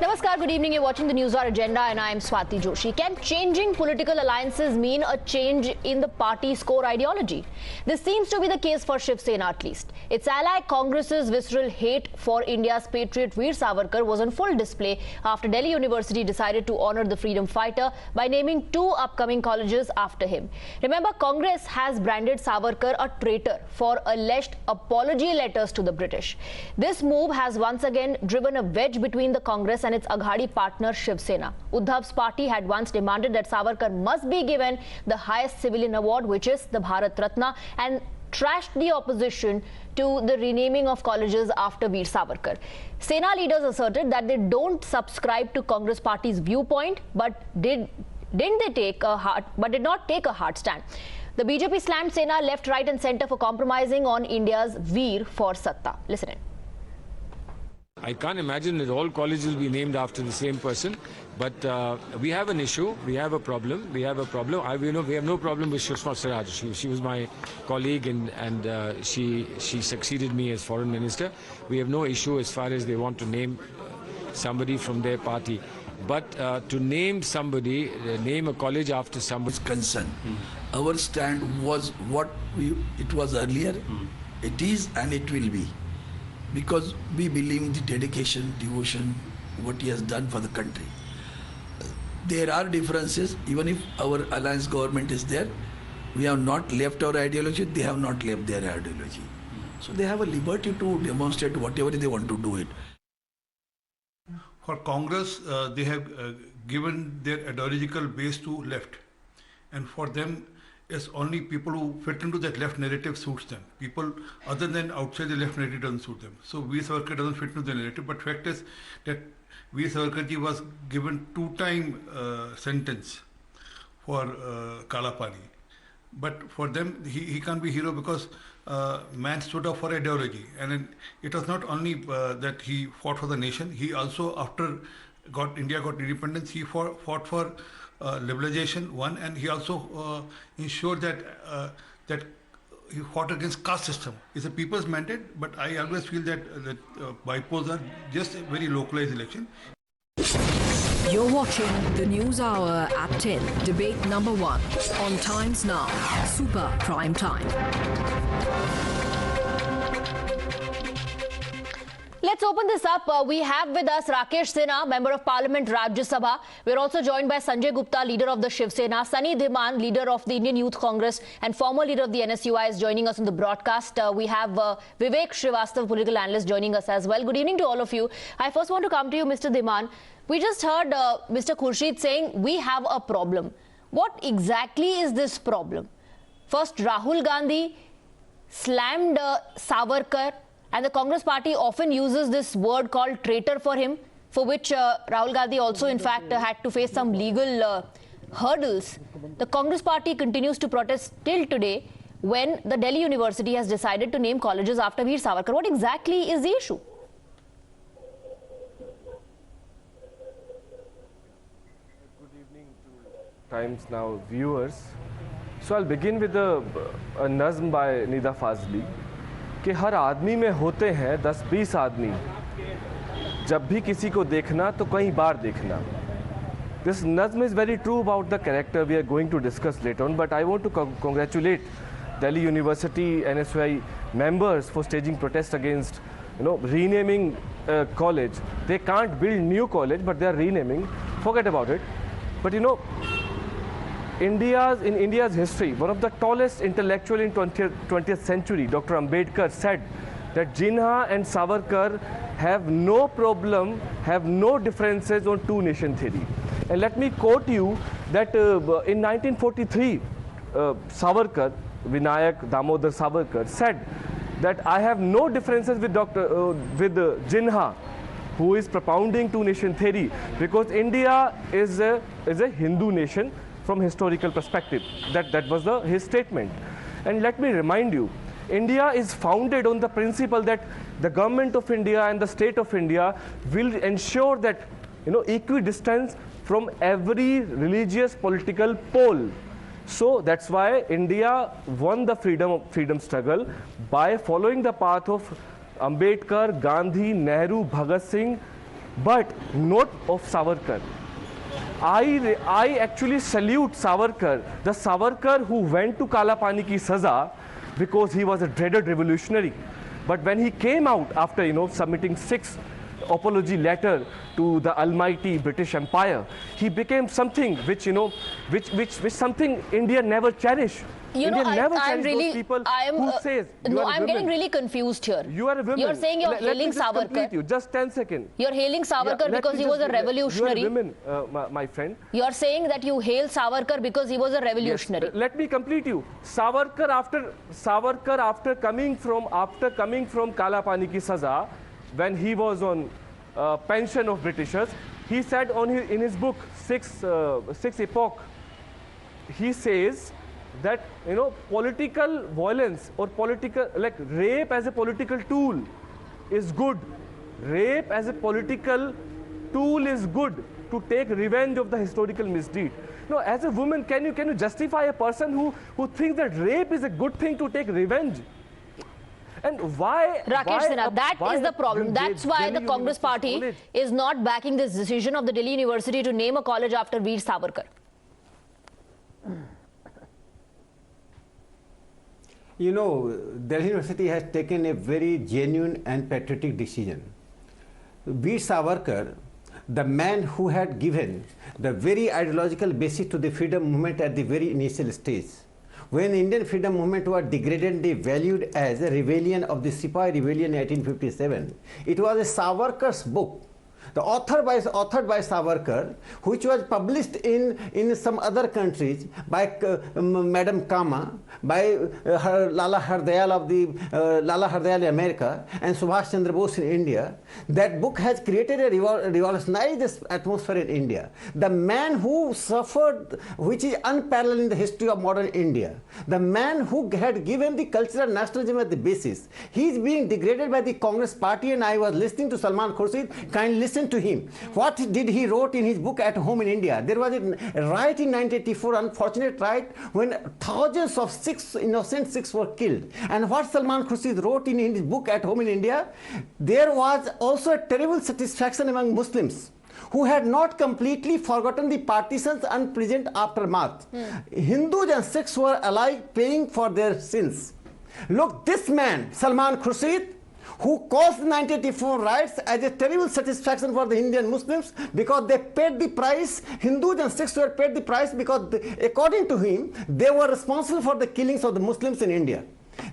Namaskar, good evening. You're watching the Newshour Agenda and I am Swati Joshi. Can changing political alliances mean a change in the party's core ideology? This seems to be the case for Shiv Sena at least. Its ally Congress's visceral hate for India's patriot Veer Savarkar was on full display after Delhi University decided to honor the freedom fighter by naming two upcoming colleges after him. Remember, Congress has branded Savarkar a traitor for alleged apology letters to the British. This move has once again driven a wedge between the Congress and its Aghadi partner Shiv Sena. Uddhav's party had once demanded that Savarkar must be given the highest civilian award, which is the Bharat Ratna, and trashed the opposition to the renaming of colleges after Veer Savarkar. Sena leaders asserted that they don't subscribe to Congress party's viewpoint, but did not take a hard stand. The BJP slammed Sena left, right and centre for compromising on India's Veer for Satta. Listen in. I can't imagine that all colleges will be named after the same person, but we have an issue, we have a problem, we have no problem with Sushma Swaraj. She was my colleague and she succeeded me as foreign minister. We have no issue as far as they want to name somebody from their party. But to name somebody, name a college after somebody's concern. Our stand was what it was earlier, it is and it will be. Because we believe in the dedication, devotion, what he has done for the country. There are differences, even if our alliance government is there, we have not left our ideology, they have not left their ideology. So they have a liberty to demonstrate whatever they want to do it. For Congress, they have given their ideological base to left. And for them, it's only people who fit into that left narrative suits them. People other than outside the left narrative doesn't suit them. So Veer Savarkar doesn't fit into the narrative. But fact is that Veer Savarkar was given two-time sentence for Kala Pani. But for them, he can't be hero because man stood up for ideology. And it was not only that he fought for the nation. He also, after India got independence, he fought for liberalization, one, and he also ensured that he fought against caste system. It's a people's mandate, but I always feel that bypolls are just a very localized election. You're watching the News Hour at 10, debate number 1 on Times Now, Super Prime Time. Let's open this up. We have with us Rakesh Sinha, Member of Parliament, Rajya Sabha. We're also joined by Sanjay Gupta, leader of the Shiv Sena. Sunny Dhiman, leader of the Indian Youth Congress and former leader of the NSUI, is joining us on the broadcast. We have Vivek Srivastava, political analyst, joining us as well. Good evening to all of you. I first want to come to you, Mr. Dhiman. We just heard Mr. Khurshid saying we have a problem. What exactly is this problem? First, Rahul Gandhi slammed Savarkar, and the Congress party often uses this word called traitor for him, for which Rahul Gandhi also in fact had to face some legal hurdles. The Congress party continues to protest till today when the Delhi University has decided to name colleges after Veer Savarkar. What exactly is the issue? Good evening to Times Now viewers. So I'll begin with a nazm by Nida Fazli. कि हर आदमी में होते हैं 10-20 आदमी, जब भी किसी को देखना तो कई बार देखना. This nazm is very true about the character we are going to discuss later on, but I want to congratulate Delhi University NSUI members for staging protest against renaming college. They can't build new college, but they are renaming. Forget about it. But in India's history, one of the tallest intellectual in 20th century, Dr. Ambedkar, said that Jinha and Savarkar have no problem, have no differences on two-nation theory. And let me quote you that in 1943, Savarkar, Vinayak Damodar Savarkar, said that I have no differences with Jinha, who is propounding two-nation theory, because India is a Hindu nation. From historical perspective, that was his statement. And let me remind you, India is founded on the principle that the government of India and the state of India will ensure that equidistance from every religious political pole. So that's why India won the freedom struggle by following the path of Ambedkar, Gandhi, Nehru, Bhagat Singh, but not of Savarkar. I actually salute Savarkar, the Savarkar who went to Kala Pani ki saza because he was a dreaded revolutionary. But when he came out after, submitting 6 apology letter to the almighty British Empire, he became something which something India never cherished. India never cherished those people who says you are a I'm woman. getting really confused here. You are a woman. You're saying you're hailing Let me just complete Savarkar. you. Just 10 seconds. You're hailing Savarkar because he was a revolutionary. You are a woman, my friend. You're saying that you hail Savarkar because he was a revolutionary. Yes. Let me complete you. Savarkar after coming from Kala Pani ki saza, when he was on pension of Britishers, he said in his book Six Epoch, he says that political violence or political rape as a political tool is good. Rape as a political tool is good to take revenge of the historical misdeed. No, as a woman, can you justify a person who thinks that rape is a good thing to take revenge? And why? Rakesh Sinha, that is the problem. That's why the Congress party is not backing this decision of the Delhi University to name a college after Veer Savarkar. Delhi University has taken a very genuine and patriotic decision. Veer Savarkar, the man who had given the very ideological basis to the freedom movement at the very initial stage, when the Indian freedom movement was degraded and valued as a rebellion of the Sipahi rebellion in 1857, it was a Savarkar's book, authored by Savarkar, which was published in some other countries by Madam Kama, by Lala Hardayal in America, and Subhash Chandra Bose in India. That book has created a revolutionized atmosphere in India. The man who suffered, which is unparalleled in the history of modern India, the man who had given the cultural nationalism at the basis, he is being degraded by the Congress party. And I was listening to Salman Khurshid. Kindly listen to him. What did he wrote in his book At Home in India? There was a riot in 1984, unfortunate riot, when thousands of innocent Sikhs were killed. And what Salman Khurshid wrote in his book At Home in India, there was also a terrible satisfaction among Muslims who had not completely forgotten the partisan's unpleasant aftermath. Hindus and Sikhs were alike paying for their sins. Look, this man, Salman Khurshid, who caused the 1984 riots as a terrible satisfaction for the Indian Muslims because they paid the price. Hindus and Sikhs were paid the price because, according to him, they were responsible for the killings of the Muslims in India.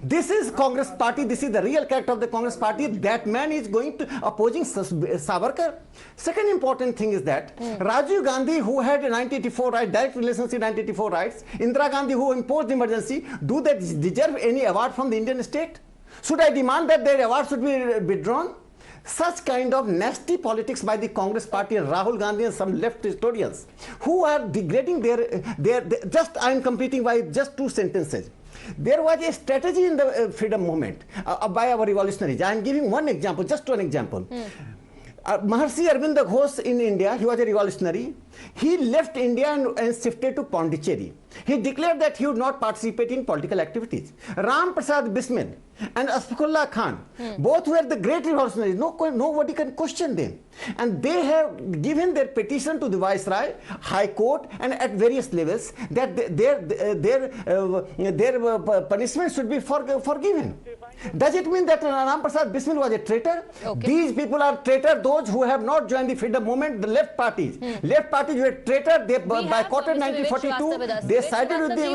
This is Congress party. This is the real character of the Congress party. That man is going to opposing Savarkar. Second important thing is that Rajiv Gandhi, who had a 1984 right, direct relations in 1984 rights, Indira Gandhi, who imposed emergency, do they deserve any award from the Indian state? Should I demand that their award should be withdrawn? Such kind of nasty politics by the Congress party and Rahul Gandhi and some left historians who are degrading their just I am completing by just 2 sentences. There was a strategy in the freedom movement by our revolutionaries. I am giving one example, just one example. Maharshi Arvind Ghosh in India, he was a revolutionary. He left India and shifted to Pondicherry. He declared that he would not participate in political activities. Ram Prasad Bismil and Asfaqullah Khan, both were the great revolutionaries. Nobody can question them. And they have given their petition to the Viceroy, High Court, and at various levels that their punishment should be forgiven. Does it mean that Ram Prasad Bismil was a traitor? Okay. These people are traitors, those who have not joined the freedom movement, the left parties. Left parties were traitors. They boycotted 1942. They sided with the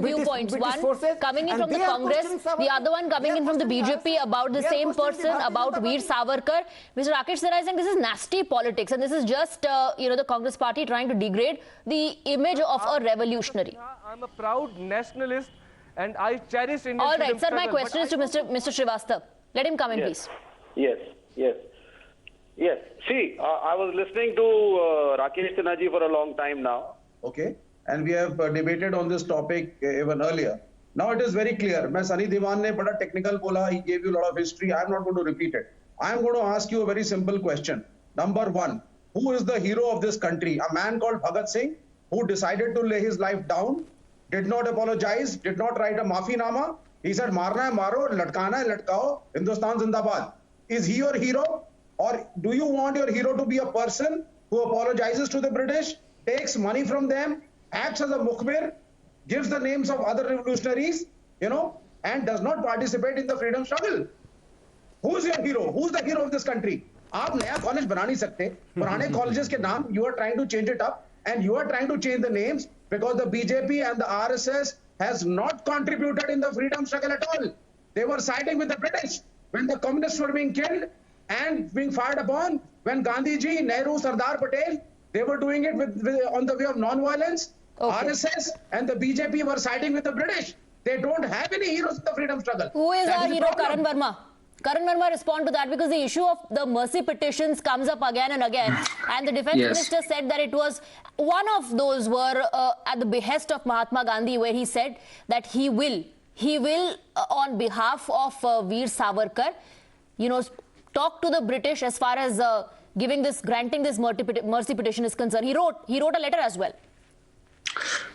British forces. Coming in from the Congress, the other one coming in from the BJP about the same person, about Veer Savarkar. Mr. Rakesh Sinha is saying this is nasty politics and this is just, the Congress party trying to degrade the image of a revolutionary. I'm a proud nationalist and I cherish Indian All right, freedom sir, struggle, my question is to Mr. Srivastava. Let him come in, please. Yes. See, I was listening to Rakesh Sinha ji for a long time now. Okay. And we have debated on this topic even earlier. Now it is very clear. मैं Sunny Devan ने बड़ा technical बोला. He gave you a lot of history. I am not going to repeat it. I am going to ask you a very simple question. Number one, who is the hero of this country? A man called Bhagat Singh, who decided to lay his life down, did not apologize, did not write a maafinama. He said, "Marna hai maro, latkana hai latkao, Hindustan zindabad." Is he your hero? Or do you want your hero to be a person who apologizes to the British, takes money from them, acts as a mukhbir, gives the names of other revolutionaries, and does not participate in the freedom struggle? Who's your hero? Who's the hero of this country? आप नया college बना नहीं सकते. पुराने colleges के नाम, you are trying to change it up, and you are trying to change the names because the BJP and the RSS has not contributed in the freedom struggle at all. They were siding with the British when the communists were being killed and being fired upon. When Gandhiji, Nehru, Sardar Patel, they were doing it on the way of non-violence. Okay. RSS and the BJP were siding with the British. They don't have any heroes in the freedom struggle. Who is our hero, Karan Verma? Karan Verma, respond to that, because the issue of the mercy petitions comes up again and again. And the defense minister said that it was one of those were at the behest of Mahatma Gandhi, where he said that he will on behalf of Veer Savarkar, talk to the British as far as granting this mercy petition is concerned. He wrote a letter as well.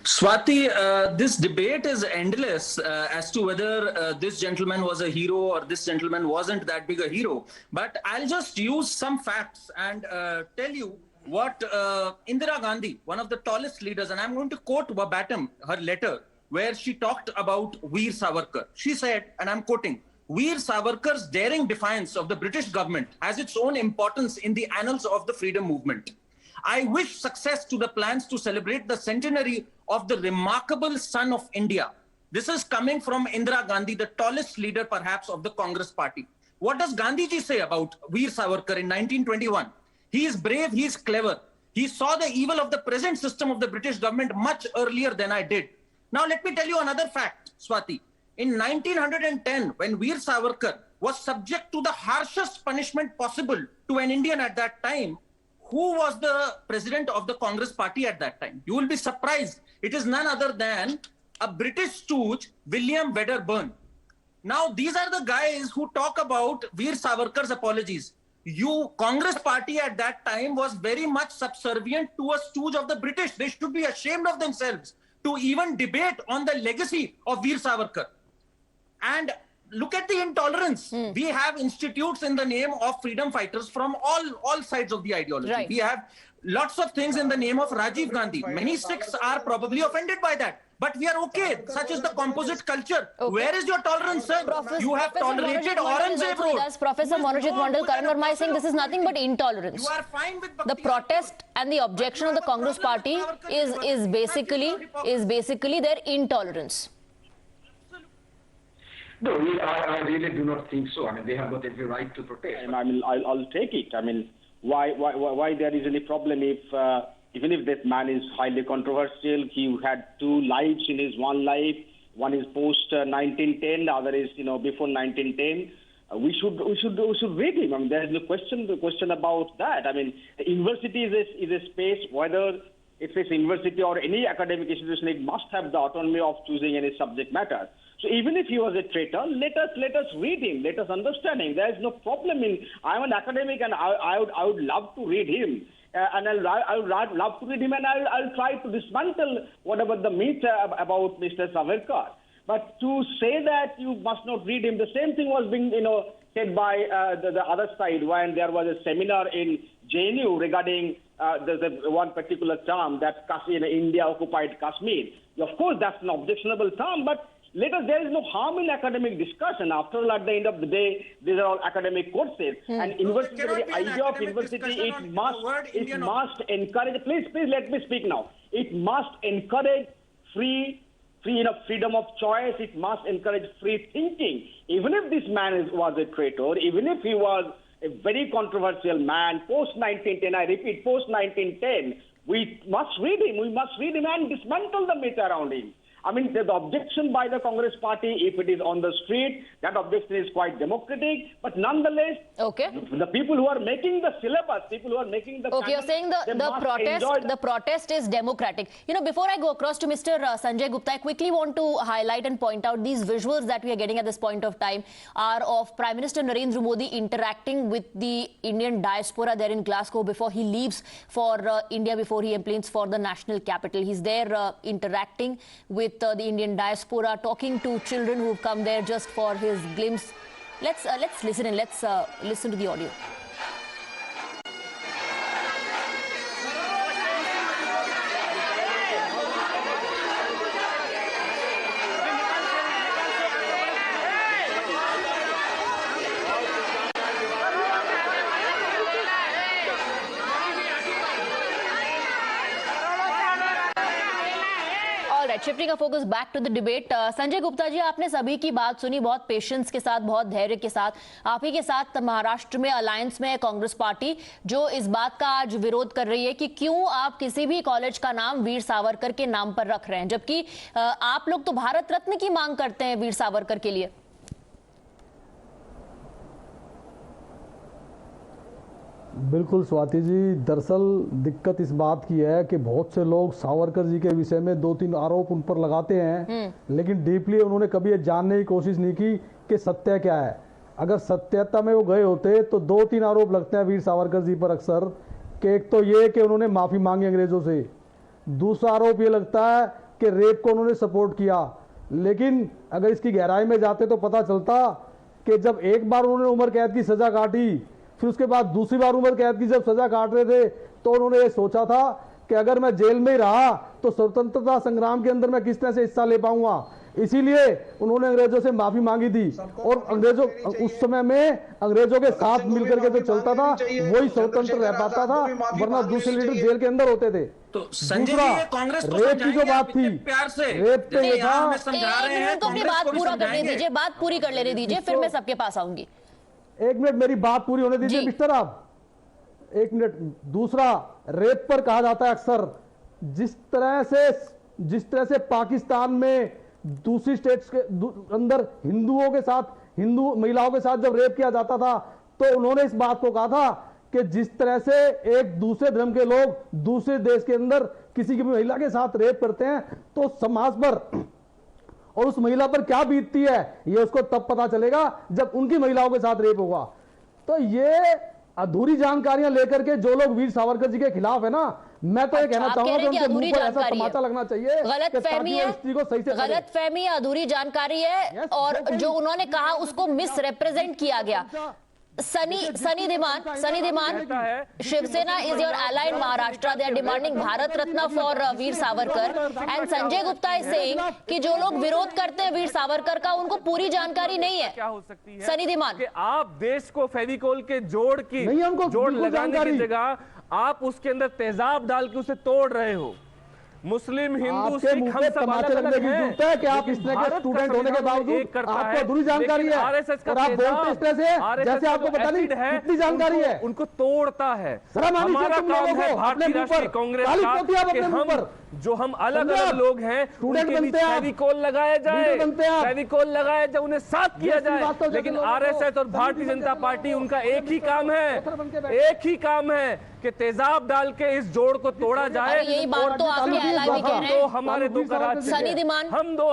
Swati, this debate is endless as to whether this gentleman was a hero or this gentleman wasn't that big a hero. But I'll just use some facts and tell you what Indira Gandhi, one of the tallest leaders, and I'm going to quote verbatim her letter where she talked about Veer Savarkar. She said, and I'm quoting, "Veer Savarkar's daring defiance of the British government has its own importance in the annals of the freedom movement. I wish success to the plans to celebrate the centenary of the remarkable son of India." This is coming from Indira Gandhi, the tallest leader perhaps of the Congress party. What does Gandhiji say about Veer Savarkar in 1921? He is brave, he is clever. He saw the evil of the present system of the British government much earlier than I did. Now let me tell you another fact, Swati. In 1910, when Veer Savarkar was subject to the harshest punishment possible to an Indian at that time, who was the president of the Congress party at that time? You will be surprised. It is none other than a British stooge, William Wedderburn. Now, these are the guys who talk about Veer Savarkar's apologies. Congress party at that time was very much subservient to a stooge of the British. They should be ashamed of themselves to even debate on the legacy of Veer Savarkar. And look at the intolerance. We have institutes in the name of freedom fighters from all sides of the ideology. Right. We have lots of things in the name of Rajiv Gandhi. Many Sikhs are probably offended by that. But we are okay. Such is the composite culture. Okay. Where is your tolerance, sir? You have tolerated Aurangzeb Road. Professor Monojit Mandal, Karan Verma is saying this is nothing but intolerance. You are fine with the protest and the objection of the Congress party is basically their intolerance. No, I really do not think so. I mean, they have got every right to protest. I mean, I'll take it. I mean, why there is any problem if even if this man is highly controversial? He had two lives in his one life. One is post 1910, the other is before 1910. We should read him. I mean, there is no question about that. I mean, the university is a space, whether it's a university or any academic institution, it must have the autonomy of choosing any subject matter. So even if he was a traitor, let us read him, let us understand him. There is no problem in. I'm an academic, and I would love to read him, and I would love to read him, and I'll try to dismantle whatever the myth about Mr. Savarkar. But to say that you must not read him, the same thing was being said by the other side when there was a seminar in JNU regarding the one particular term that India occupied Kashmir. Of course, that's an objectionable term, but there is no harm in academic discussion. After all, at the end of the day, these are all academic courses. And university, the very idea of university, it must encourage. Please let me speak now. It must encourage freedom of choice. It must encourage free thinking. Even if this man was a traitor, even if he was a very controversial man, post 1910, I repeat, post 1910, we must read him. We must read him and dismantle the myth around him. I mean, the objection by the Congress party, if it is on the street, that objection is quite democratic. But nonetheless, the people who are making the syllabus, people who are making the canon, you're saying the protest is democratic. Before I go across to Mr. Sanjay Gupta, I quickly want to highlight and point out these visuals that we are getting at this point of time are of Prime Minister Narendra Modi interacting with the Indian diaspora there in Glasgow before he leaves for India, before he enplanes for the national capital. He's there interacting with the Indian diaspora, talking to children who've come there just for his glimpse. Let's listen and let's listen to the audio. Shifting का focus back to the debate. Sanjay Gupta ji, आपने सभी की बात सुनी, बहुत patience के साथ, बहुत धैर्य के साथ। आप ही के साथ महाराष्ट्र में अलायंस में है कांग्रेस पार्टी, जो इस बात का आज विरोध कर रही है कि क्यों आप किसी भी कॉलेज का नाम वीर सावरकर के नाम पर रख रहे हैं, जबकि आप लोग तो भारत रत्न की मांग करते हैं वीर सावरकर के लिए। बिल्कुल स्वाति जी, दरअसल दिक्कत इस बात की है कि बहुत से लोग सावरकर जी के विषय में 2-3 आरोप उन पर लगाते हैं, लेकिन डीपली उन्होंने कभी ये जानने की कोशिश नहीं की कि सत्य क्या है। अगर सत्यता में वो गए होते तो 2-3 आरोप लगते हैं वीर सावरकर जी पर अक्सर, कि एक तो ये कि उन्होंने माफ़ी मांगी अंग्रेज़ों से, दूसरा आरोप ये लगता है कि रेप को उन्होंने सपोर्ट किया। लेकिन अगर इसकी गहराई में जाते तो पता चलता कि जब एक बार उन्होंने उम्र कैद की सज़ा काटी, फिर उसके बाद दूसरी बार उम्र कैद की जब सजा काट रहे थे, तो उन्होंने ये सोचा था कि अगर मैं जेल में ही रहा तो स्वतंत्रता संग्राम के अंदर मैं किस तरह से हिस्सा ले पाऊंगा। इसीलिए उन्होंने अंग्रेजों से माफी मांगी थी, और अंग्रेजों उस समय में अंग्रेजों के साथ मिलकर के जो चलता था वही स्वतंत्र रह पाता था, वरना दूसरे लीडर जेल के अंदर होते थे। तो संजय जी, ये कांग्रेस को रेप की जो बात थी, प्यार से रेप पे ये था। अपनी बात पूरा करने दीजिए, बात पूरी कर लेने दीजिए, फिर मैं सबके पास आऊंगी। एक मिनट, मेरी बात पूरी होने दीजिए मिस्टर, आप एक मिनट। दूसरा, रेप पर कहा जाता है अक्सर, जिस तरह से पाकिस्तान में दूसरी स्टेट्स के अंदर हिंदुओं के साथ, हिंदू महिलाओं के साथ जब रेप किया जाता था, तो उन्होंने इस बात को कहा था कि जिस तरह से एक दूसरे धर्म के लोग दूसरे देश के अंदर किसी की महिला के साथ रेप करते हैं, तो समाज पर और उस महिला पर क्या बीतती है ये उसको तब पता चलेगा जब उनकी महिलाओं के साथ रेप होगा। तो ये अधूरी जानकारियां लेकर के जो लोग वीर सावरकर जी के खिलाफ है ना, मैं तो ये कहना चाहूंगा कि उनके मुंह पर ऐसा तमाचा लगना चाहिए। गलतफहमी है, गलतफहमी, अधूरी जानकारी है, और जो उन्होंने कहा उसको मिस रिप्रेजेंट किया गया। Sunny Dhiman, Shiv Sena is your ally in Maharashtra. They are demanding Bharat Ratna for Veer Savarkar, and Sanjay Gupta is saying कि जो लोग विरोध करते हैं वीर सावरकर का, उनको पूरी जानकारी नहीं है। क्या हो सकती है सनी धीमान, कि आप देश को फेविकोल के जोड़ लगाने की जगह आप उसके अंदर तेजाब डाल के उसे तोड़ रहे हो। मुस्लिम, हिंदू, सिख, हम सब अलग-अलग हैं कि आप इसमें के स्टूडेंट होने के बावजूद आपको अधूरी जानकारी है, और आप बोलते इस तरह से जैसे आपको पता नहीं कितनी जानकारी है। उनको तोड़ता है। हमारा काम है भारतीय राष्ट्रीय कांग्रेस का, जो हम अलग अलग लोग हैं, उनके बीच फेविकोल लगाया जाए, फेविकोल लगाया जाए, उन्हें साथ किया जाए। लेकिन आरएसएस और भारतीय जनता पार्टी, उनका एक ही काम है कि तेजाब डाल के इस जोड़ को तोड़ा जाए। यही बात तो आपके एलाय भी कह रहे हैं। हमारे दो का राज चले,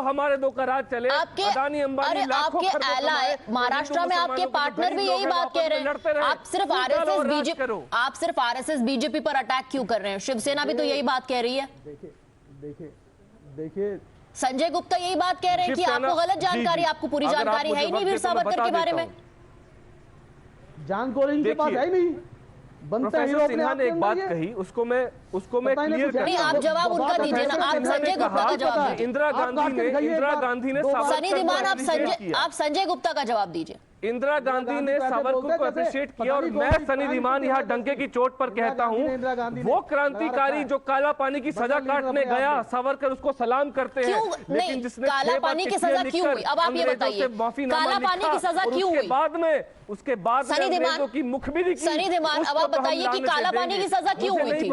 हमारे दो का राज चले। अदानी, अंबानी, आपके एलाय महाराष्ट्र में आपके पार्टनर भी यही बात कह रहे हैं। आप सिर्फ आरएसएस बीजेपी पर अटैक क्यों कर रहे हैं? शिवसेना भी तो यही बात कह रही है। देखिए, संजय गुप्ता यही बात कह रहे हैं कि आपको गलत जानकारी, आपको पूरी जानकारी है ही नहीं वीर सावरकर के बारे में। जानकारी इनके पास है ही नहीं। प्रोफेसर सिन्हा ने एक बात कही, उसको मैं क्लियर कर, आप जवाब उनका दीजिए ना, आप संजय गुप्ता का जवाब दीजिए। इंदिरा गांधी ने सनी धीमान, आप संजय गुप्ता का जवाब दीजिए। इंदिरा गांधी ने सावरकर को अप्रिशिएट किया, और मैं सनी धीमान यहाँ डंके की चोट पर कहता हूँ, वो क्रांतिकारी जो काला पानी की सजा काटने गया, सावरकर उसको सलाम करते हैं, लेकिन जिसने काला पानी की सजा क्यों हुई? अब आप ये बताइए, काला पानी की सजा क्यों हुई? उसके बाद अंग्रेजों की मुखबिरी की। सनी धीमान, अब आप बताइए कि काला पानी की सजा क्यों हुई थी?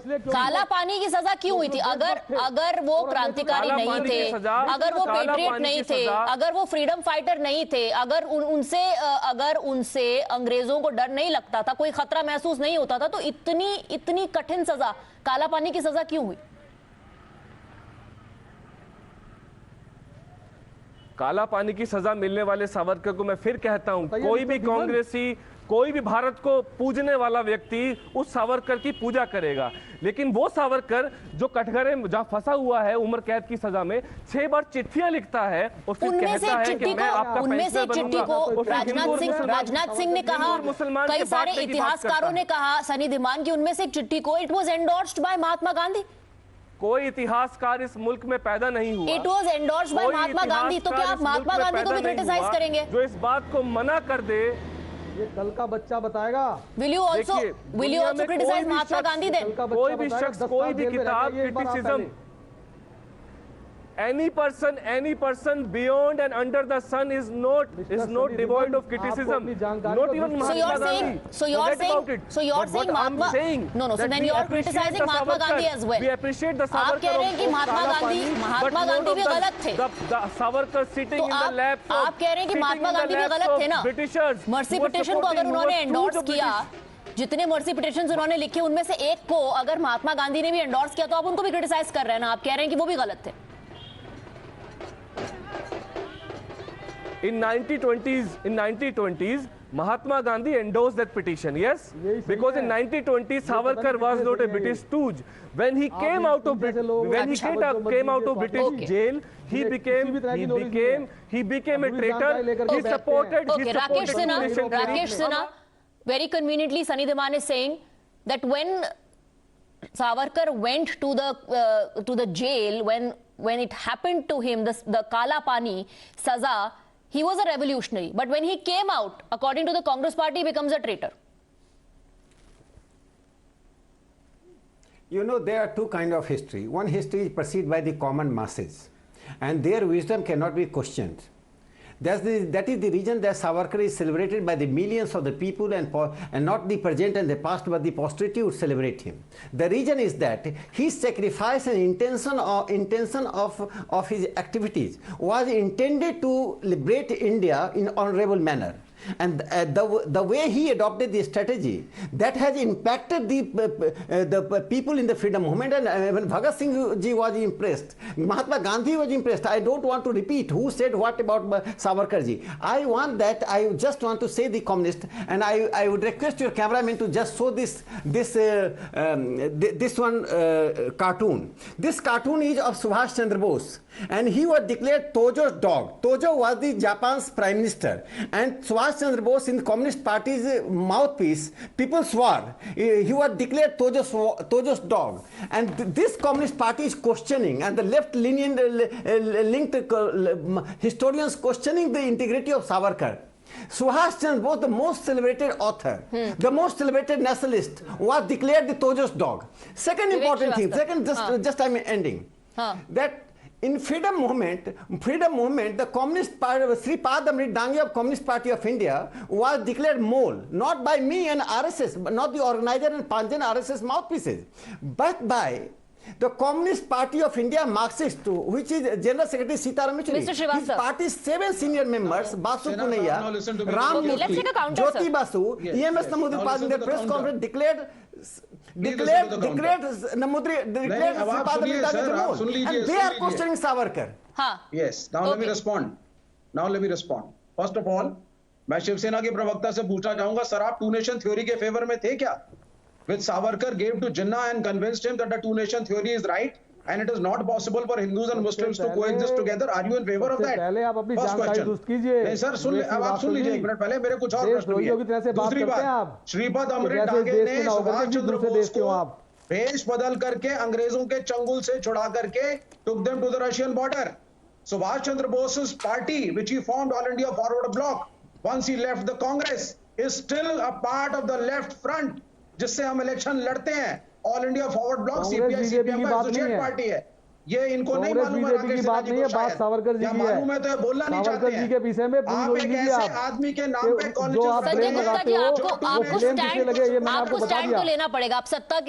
काला पानी की सजा क्यों हुई थी? अगर वो क्रांतिकारी नहीं थे, अगर वो पेट्रियट नहीं थे, अगर वो फ्रीडम फाइटर नहीं थे, अगर उनसे अंग्रेजों को डर नहीं लगता था, कोई खतरा महसूस नहीं होता था, तो इतनी कठिन सजा, काला पानी की सजा क्यों हुई? काला पानी की सजा मिलने वाले सावरकर को मैं फिर कहता हूं, कोई भी कांग्रेसी, कोई भी भारत को पूजने वाला व्यक्ति उस सावरकर की पूजा करेगा। लेकिन वो सावरकर जो कटघरे जहां फंसा हुआ है उम्र कैद की सजा में, 6 बार चिट्ठियां लिखता है और फिर कहता है कि मैं आपका उनमें से चिट्ठी को राजनाथ सिंह ने कहा, कई सारे इतिहासकारों ने कहा, सनी धीमान की उनमें से एक चिट्ठी को it was endorsed bye Mahatma Gandhi. कोई इतिहासकार इस मुल्क में पैदा नहीं हुआ। It was endorsed bye Mahatma Gandhi. तो क्या आप महात्मा गांधी को भी क्रिटिसाइज करेंगे? जो इस बात को मना कर दे, ये कल का बच्चा बताएगा। Will you also criticise Mahatma Gandhi then? कोई भी शख्स, कोई भी किताब criticism, any person beyond and under the sun is not devoid of criticism. Not even Mahatma Gandhi. So you're saying Mahatma. No. So then you're criticizing Mahatma Gandhi as well. We appreciate the आप कह रहे हैं कि महात्मा गांधी भी गलत थे. The Savarkar sitting in the lap. आप कह रहे हैं कि महात्मा गांधी भी गलत थे ना. Britishers. मर्सी पिटीशन को अगर उन्होंने एंडोर्स किया, जितने मर्सी पिटीशंस उन्होंने लिखे उनमें से एक को अगर महात्मा गांधी ने भी एंडोर्स किया तो आप उनको भी क्रिटिसाइज कर रहे हैं ना. आप कह रहे हैं कि वो भी गलत थे. In 1920s, Mahatma Gandhi endorsed that petition, yes? Because in 1920s, Savarkar was not a British stooge. When he came out of British jail, he became a traitor. He supported Rakesh Sinha, very conveniently, Sunny Dhiman is saying that when Savarkar went to the jail, when it happened to him, the Kala Pani Saza, he was a revolutionary. But when he came out, according to the Congress party, he becomes a traitor. You know, there are two kinds of history. One history is perceived by the common masses, and their wisdom cannot be questioned. That is the reason that Savarkar is celebrated by the millions of the people and not the present and the past, but the posterity would celebrate him. The reason is that his sacrifice and intention of his activities was intended to liberate India in honorable manner. And the way he adopted the strategy, that has impacted the people in the freedom movement. And when Bhagat Singh ji was impressed, Mahatma Gandhi was impressed. I don't want to repeat who said what about Savarkar ji. I just want to say the communist, and I would request your cameraman to just show this one cartoon. This cartoon is of Subhash Chandra Bose, and he was declared Tojo's dog. Tojo was the Japan's prime minister, and Subhash Chandra Bose, in the Communist Party's mouthpiece, people swore. He was declared Tojo's dog. And this Communist Party is questioning, and the left-linked historians questioning the integrity of Savarkar. Subhash Chandra Bose, the most celebrated author, the most celebrated nationalist, was declared the Tojo's dog. Second important thing, just I'm ending, that in freedom movement, the Communist Party, Sripad Amrit Dange of Communist Party of India was declared mole, not by me and RSS, but not the organizer and Panjan RSS mouthpieces, but by the Communist Party of India Marxist, which is General Secretary Sitaram Yechuri. Mr. Srivastava. His party's 7 senior members, Basu Punaiya, Ram Murthy, Jyoti Basu, EMS Namudripal in their press conference declared Sripad Amrit Dange mole. And they are questioning Savarkar. Yes, now let me respond. First of all, मैं शिवसेना के प्रवक्ता से पूछना चाहूंगा, sir आप to nation theory के favour में थे क्या? Which Savarkar gave to Jinnah and convinced him that the two-nation theory is right and it is not possible for Hindus and Muslims to coexist together. Are you in favor of that? First question. नहीं sir, अब आप सुन लीजिए एक minute पहले, मेरे कुछ और प्रश्न भी हैं. दूसरी बात, श्रीपद अमृत डांगे ने सुभाष चंद्र बोस को भेष बदल करके अंग्रेजों के चंगुल से छुड़ा करके took them to the Russian border. Subhash Chandra Bose's party, which he formed All India Forward Bloc, once he left the Congress, is still a part of the left front. जिससे हम इलेक्शन लड़ते हैं. All India forward block CPI CPM का associate party है. ये इनको नहीं मालूम है. बीजेपी की बात नहीं है, बात सावरकर जी की है. मालूम है तो ये बोलना नहीं चाहते हैं. जी के विषय में आप एक ऐसे आदमी के नाम पे जो आप ब्लेम लगाते हो, आपको स्टैंड तो लेना पड़ेगा. आप सत्ता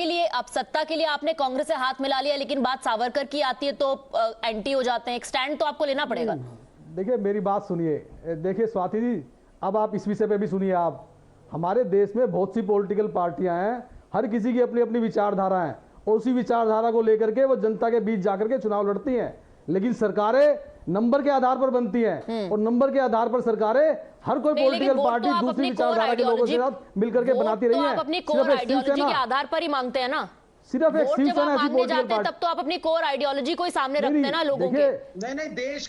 के लिए आपने कांग्रेस से हाथ मिला लिया, लेकिन बात सावरकर की आती है तो एंटी हो जाते हैं. एक स्टैंड तो आपको लेना पड़ेगा. देखिए मेरी बात सुनिए. देखिए स्वाति जी, अब आप इस विषय पे भी सुनिए. आप, हमारे देश में बहुत सी पॉलिटिकल पार्टियां हैं, हर किसी की अपनी अपनी विचारधारा है, और उसी विचारधारा को लेकर के वो जनता के बीच जाकर के चुनाव लड़ती हैं. लेकिन सरकारें नंबर के आधार पर बनती हैं, और नंबर के आधार पर सरकारें हर कोई पॉलिटिकल पार्टी दूसरी विचारधारा के लोगों के साथ मिलकर के बनाती रही है. अपनी कोर आइडियोलॉजी के आधार पर ही मांगते हैं ना. सिर्फ एक शिवसेना ऐसी पॉलिटिकल पार्टी, तब तो आप अपनी कोर आइडियोलॉजी को ही सामने रखते हैं ना लोगों के. नहीं, देश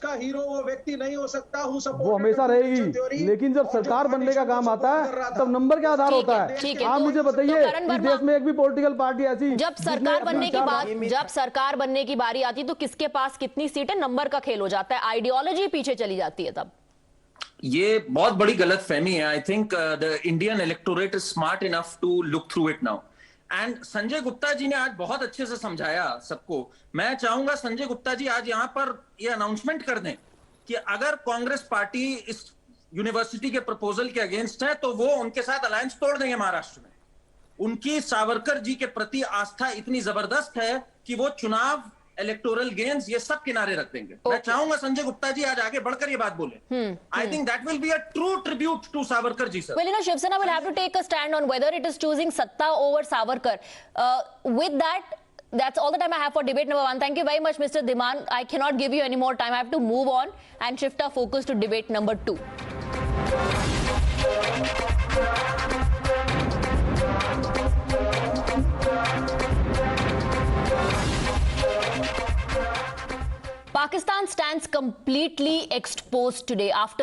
का हीरो वो व्यक्ति नहीं हो सकता. वो हमेशा रहेगी, लेकिन जब सरकार बनने का काम आता है तब नंबर का आधार होता है. आप मुझे बताइए, इस देश में एक भी पॉलिटिकल पार्टी ऐसी जब सरकार बनने की बारी आती तो किसके पास कितनी सीटें, नंबर का खेल हो जाता है, आइडियोलॉजी पीछे चली जाती है. तब ये बहुत बड़ी गलतफहमी है. I think the Indian electorate is smart enough to look through it now. And Sanjay Gupta ji ने आज बहुत अच्छे से समझाया सबको। मैं चाहूंगा संजय गुप्ता जी आज यहां पर ये अनाउंसमेंट कर दें कि अगर कांग्रेस पार्टी इस यूनिवर्सिटी के प्रपोजल के अगेंस्ट है तो वो उनके साथ अलायंस तोड़ देंगे महाराष्ट्र में। उनकी सावरकर जी के प्रति आस्था इतनी जबरदस्त है कि वो चुनाव, इलेक्टोरल गेन्स, ये सब किनारे रख देंगे। मैं चाहूंगा संजय गुप्ता जी आज आगे बढ़कर ये बात बोले। I think that will be a true tribute to Savarkar ji, sir. Well, Shiv Sena will have to take a stand on whether it is choosing Satta over Savarkar. With that, that's all the time I have for debate number 1. Thank you very much, Mr. Dhiman. I cannot give you any more time. I have to move on and shift our focus to debate number 2. Pakistan stands completely exposed today after